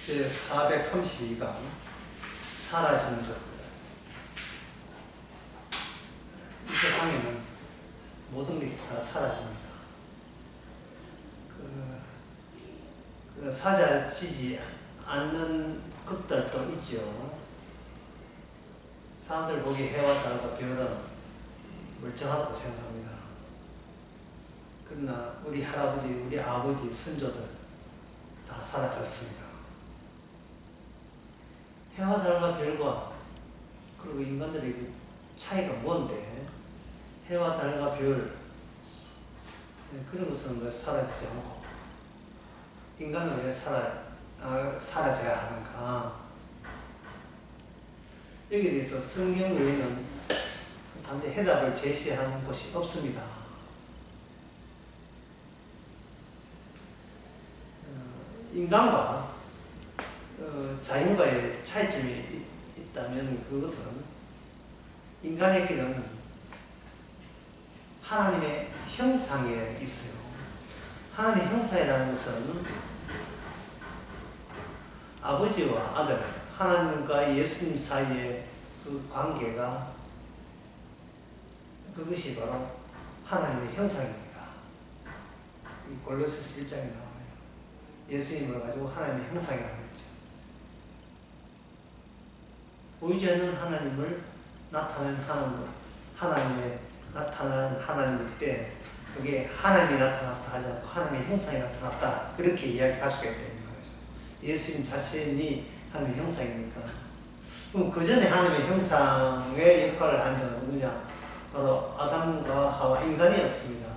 제432강 사라지는 것들. 이 세상에는 모든 것이 다 사라집니다. 사라지지 않는 것들도 있죠. 사람들 보기 해와 달과 별은 멀쩡하다고 생각합니다. 그러나 우리 할아버지, 우리 아버지, 선조들 다 사라졌습니다. 해와 달과 별과 그리고 인간들의 차이가 뭔데, 해와 달과 별 그런 것은 사라지지 않고 인간은 왜 사라져야 하는가? 여기에 대해서 성경 외에는 반대 해답을 제시하는 곳이 없습니다. 인간과 자연과의 차이점이 있다면 그것은 인간에게는 하나님의 형상에 있어요. 하나님의 형상이라는 것은 아버지와 아들, 하나님과 예수님 사이의 그 관계가, 그것이 바로 하나님의 형상입니다. 이 골로새서 1장에 나와요. 예수님을 가지고 하나님의 형상이라고 했죠. 보이지 않는 하나님을 나타낸 하나님의 나타난 하나님일 때 그게 하나님이 나타났다 하지 않고 하나님의 형상이 나타났다, 그렇게 이야기할 수가 있다. 예수님 자신이 하나님의 형상이니까. 그럼 그 전에 하나님의 형상의 역할을 한 자는 누구냐? 바로 아담과 하와, 인간이었습니다.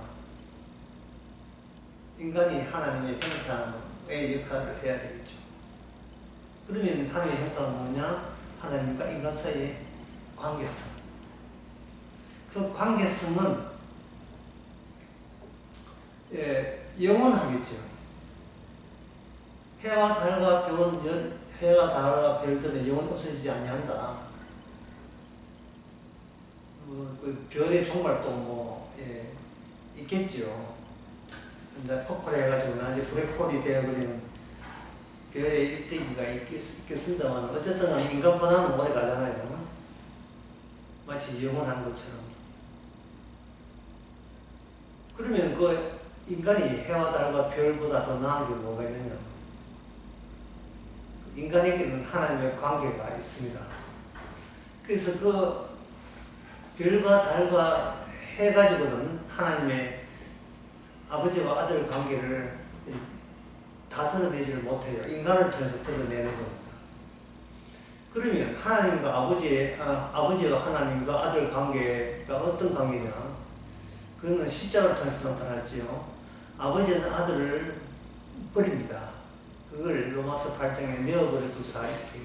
인간이 하나님의 형상의 역할을 해야 되겠죠. 그러면 하나님의 형상은 뭐냐? 하나님과 인간 사이의 관계성. 그 관계성은 영원하겠죠. 해와 달과 별들은 영원 없어지지 아니한다. 그 별의 종말도 있겠죠. 근데 폭발해가지고 나중에 블랙홀이 되어버리는 별의 일대기가 있겠습니다만, 어쨌든 인간보다는 오래 가잖아요. 마치 영원한 것처럼. 그러면 그 인간이 해와 달과 별보다 더 나은 게 뭐가 있느냐? 인간에게는 하나님의 관계가 있습니다. 그래서 그 별과 달과 해 가지고는 하나님의 아버지와 아들 관계를 다 드러내지를 못해요. 인간을 통해서 드러내는 겁니다. 그러면 하나님과 아버지와 하나님과 아들 관계가 어떤 관계냐? 그거는 십자가를 통해서 나타났지요. 아버지는 아들을 버립니다. 그걸 로마서 8장에 내어버려 두사, 이렇게.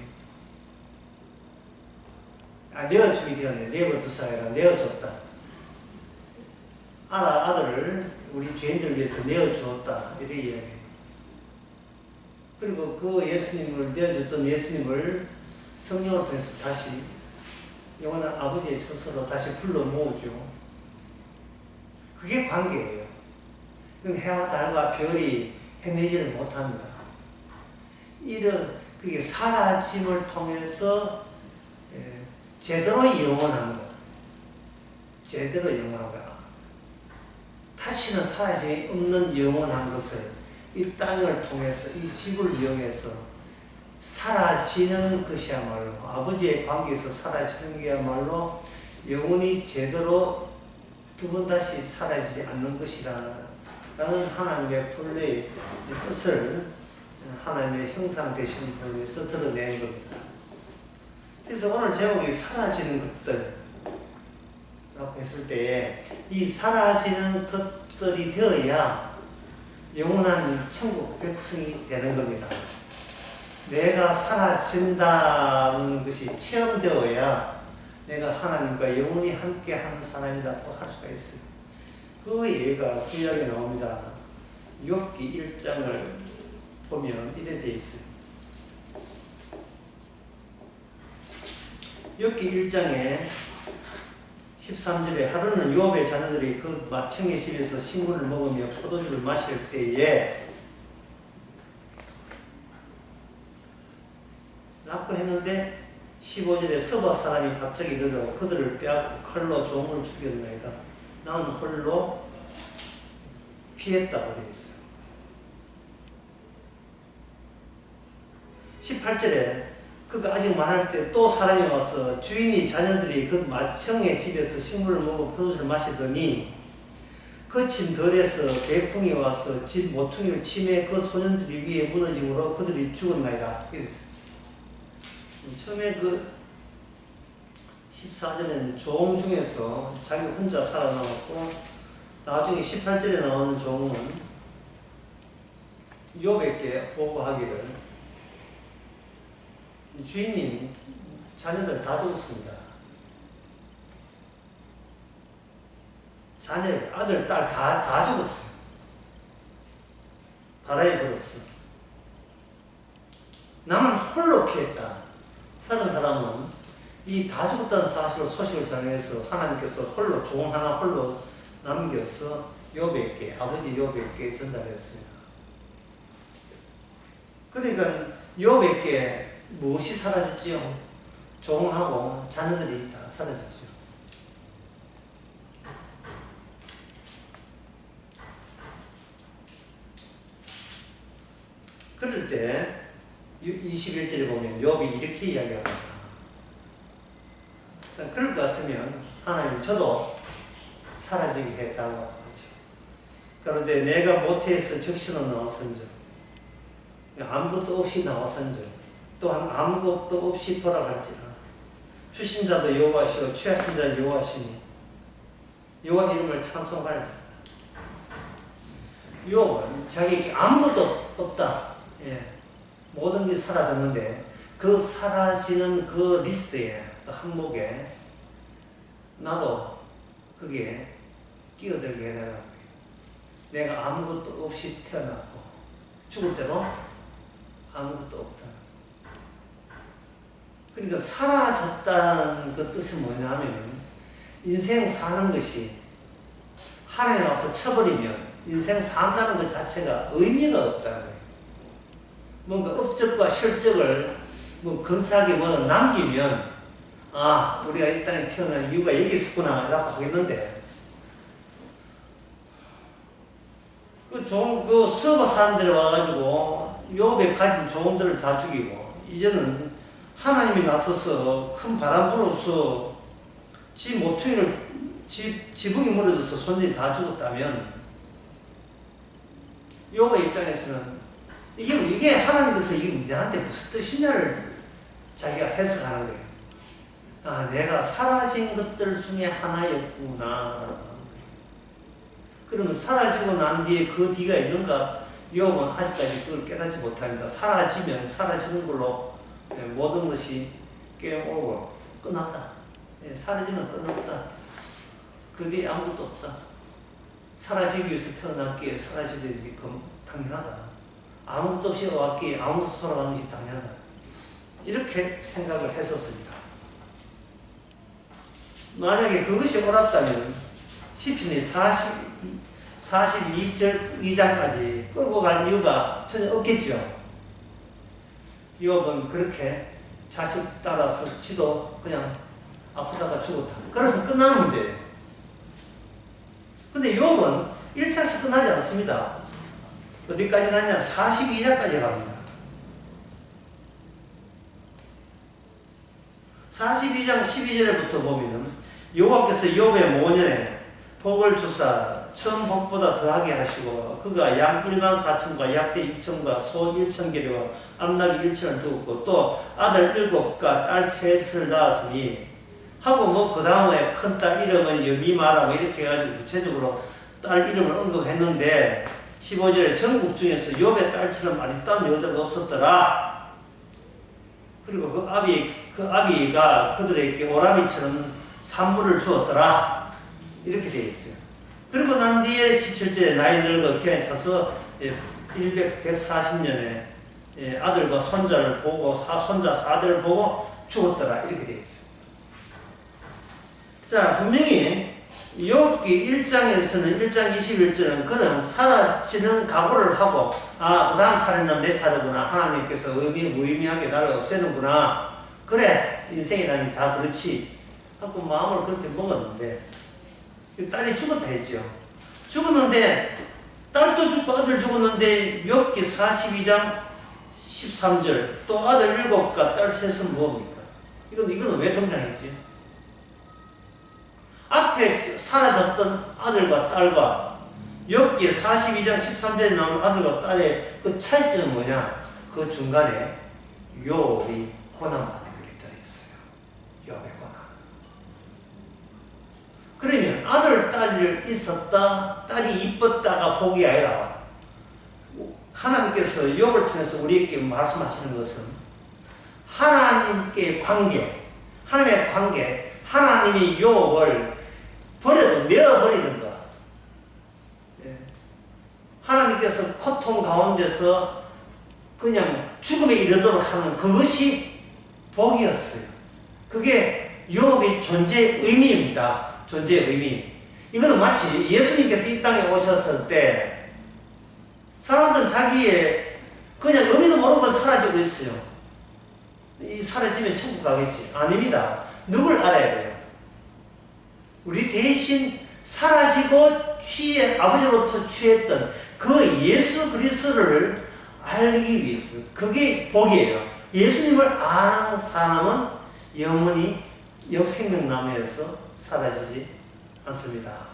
내어줌이 되었네. 내어버려 두사 아니라 내어줬다. 아들을 우리 죄인들 위해서 내어주었다, 이렇게 이야기해요. 그리고 그 예수님을 내어줬던 예수님을 성령을 통해서 다시 영원한 아버지의 처소로 다시 불러 모으죠. 그게 관계예요. 해와 달과 별이 해내지를 못합니다. 그게 사라짐을 통해서 제대로 영원한 것, 제대로 영원한 것, 다시는 사라짐이 없는 영원한 것을 이 땅을 통해서, 이 지구를 이용해서 사라지는 것이야말로, 아버지의 관계에서 사라지는 게야말로 영원히 제대로 두 번 다시 사라지지 않는 것이라는 하나님의 본래의 뜻을 하나님의 형상 되시는 분을 위해서 드러내는 겁니다. 그래서 오늘 제목이 사라지는 것들 라고 했을 때에, 이 사라지는 것들이 되어야 영원한 천국 백성이 되는 겁니다. 내가 사라진다는 것이 체험되어야 내가 하나님과 영원히 함께 하는 사람이라고 할 수가 있어요. 그 예가 구약에 나옵니다. 욥기 1장을 보면 이래 되어 있어요. 욥기 1장에 13절에 하루는 욥의 자녀들이 그 맏형의 집에서 식물을 먹으며 포도주를 마실 때에 낳고 했는데 15절에 서바 사람이 갑자기 들어 그들을 빼앗고 칼로 종을 죽였나이다. 나는 홀로 피했다고 되어 있어요. 18절에 그가 아직 말할 때 또 사람이 와서 주인이 자녀들이 그 마청의 집에서 식물을 먹고 포도주를 마시더니 거친 덜에서 대풍이 와서 집 모퉁이를 치매 그 소년들이 위에 무너짐으로 그들이 죽었나이다. 이렇게 됐어요. 처음에 그 14절에는 종 중에서 자기 혼자 살아남았고 나중에 18절에 나오는 종은 욥에게 보고하기를 주인님이 자녀들 다 죽었습니다. 자녀, 아들, 딸 다 죽었어요. 바다에 불었어. 나는 홀로 피했다. 다른 사람은 이 다 죽었다는 사실을 소식을 전해서 하나님께서 홀로 종 하나 홀로 남겨서 욥에게 아버지 욥에게 전달했습니다. 그러니까 욥에게 무엇이 사라졌지요? 종하고 자녀들이 다 사라졌죠. 그럴 때 21절에 보면 욥이 이렇게 이야기합니다. 자, 그럴 것 같으면 하나님 저도 사라지게 해달라고 하죠. 그런데 내가 모태에서 적신으로 나왔은즉 아무것도 없이 나왔은즉 또한 아무것도 없이 돌아갈지라 주신 자도 여호와시오 취하신 자도 여호와시니 여호와 이름을 찬송할지라. 욥은 자기에게 아무것도 없다. 예. 모든 게 사라졌는데 그 사라지는 그 리스트에 그 항목에 나도 그게 끼어들게 해달라고. 내가 아무것도 없이 태어났고 죽을 때도 아무것도 없다. 그러니까 사라졌다는 그 뜻은 뭐냐 하면 인생 사는 것이 하나님 와서 쳐버리면 인생 산다는 것 자체가 의미가 없다는 거예요. 뭔가 업적과 실적을 뭐 근사하게 뭐 남기면 아 우리가 이 땅에 태어난 이유가 여기 있었구나 라고 하겠는데 그 서버 사람들이 와가지고 욥에 가진 종들을 다 죽이고 이제는 하나님이 나서서 큰 바람 불어서 집 모퉁이를 지붕이 무너져서 손님이 다 죽었다면 욥의 입장에서는 이게 하나님께서 이게 내한테 무슨 뜻이냐를 자기가 해석하는 거예요. 아, 내가 사라진 것들 중에 하나였구나 라고 하는 거예요. 그러면 사라지고 난 뒤에 그 뒤가 있는가? 욥은 아직까지 그걸 깨닫지 못합니다. 사라지면 사라지는 걸로 모든 것이 게임 오버 끝났다. 사라지면 끝났다. 그 뒤에 아무것도 없다. 사라지기 위해서 태어났기에 사라지듯이 당연하다. 아무것도 없이 왔기에 아무것도 돌아가는 것이 당연하다. 이렇게 생각을 했었습니다. 만약에 그것이 옳았다면 시편이 42절 2장까지 끌고 갈 이유가 전혀 없겠죠. 욥은 그렇게 자식 따라서 지도 그냥 아프다가 죽었다. 그러면 끝나는 문제예요. 근데 욥은 1차에서 끝나지 않습니다. 어디까지 가냐? 42장까지 갑니다. 42장 12절부터 보면은 여호와께서 욥의 모년에 복을 주사 처음 복보다 더하게 하시고 그가 양 14,000과 약대 6,000과 소 1,000개와 암낙이 1,000을 두었고 또 아들 7과 딸 3을 낳았으니 하고 뭐 그 다음에 큰딸 이름은 여미마라 뭐 이렇게 해가지고 구체적으로 딸 이름을 언급했는데 15절에 전국 중에서 욥의 딸처럼 아리따운 여자가 없었더라. 그리고 그 아비가 그들에게 오라비처럼 산물을 주었더라. 이렇게 되어 있어요. 그리고 난 뒤에 17절에 나이 늙어 기한에 차서 140년에 아들과 손자를 보고 손자 4대를 보고 죽었더라. 이렇게 되어 있어요. 자, 분명히 욥기 1장에서는 1장 21절은 그는 사라지는 각오를 하고 아, 그 다음 차례는 내 차례구나. 하나님께서 무의미하게 나를 없애는구나. 그래, 인생이라는 게 다 그렇지. 하고 마음을 그렇게 먹었는데, 딸이 죽었다 했죠. 죽었는데, 딸도 죽고 아들 죽었는데, 욥기 42장 13절, 또 아들 7과 딸 셋은 뭡니까? 이거는 왜 등장했지? 앞에 사라졌던 아들과 딸과 욥기 42장 13절에 나오는 아들과 딸의 그 차이점은 뭐냐? 그 중간에 욥이 고난받는 게 들어있어요. 욥의 고난. 그러면 아들, 딸이 있었다, 딸이 이뻤다가 복이 아니라 하나님께서 욥을 통해서 우리에게 말씀하시는 것은 하나님께 관계, 하나님의 관계, 하나님이 욥을 내어버리는 것. 하나님께서 고통 가운데서 그냥 죽음에 이르도록 하는 그것이 복이었어요. 그게 욥의 존재의 의미입니다. 존재의 의미. 이거는 마치 예수님께서 이 땅에 오셨을 때 사람들은 자기의 그냥 의미도 모르고 사라지고 있어요. 이 사라지면 천국 가겠지. 아닙니다. 누굴 알아야 돼요? 우리 대신 사라지고 아버지로부터 취했던 그 예수 그리스도를 알기 위해서. 그게 복이에요. 예수님을 아는 사람은 영원히 영생명나무에서 사라지지 않습니다.